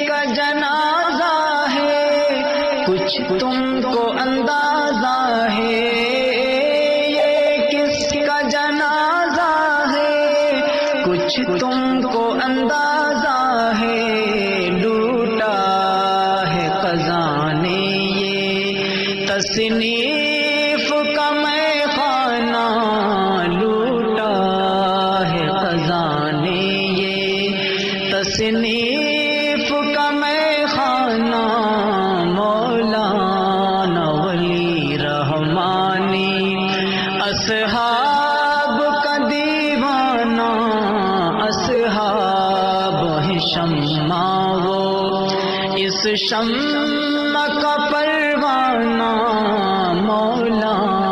کا جنازہ ہے، کچھ تم کو اندازہ ہے، یہ کس کا جنازہ ہے، کچھ تم کو اندازہ ہے، لوٹا ہے قضا نے یہ تصنیف کا میں خانہ، لوٹا ہے قضا نے یہ تصنیف کا میں خانہ، مولانا ولی رحمانی اصحاب کا دیوانہ، اصحاب ہیں شمع وہ اس شمع کا پروانہ، مولانا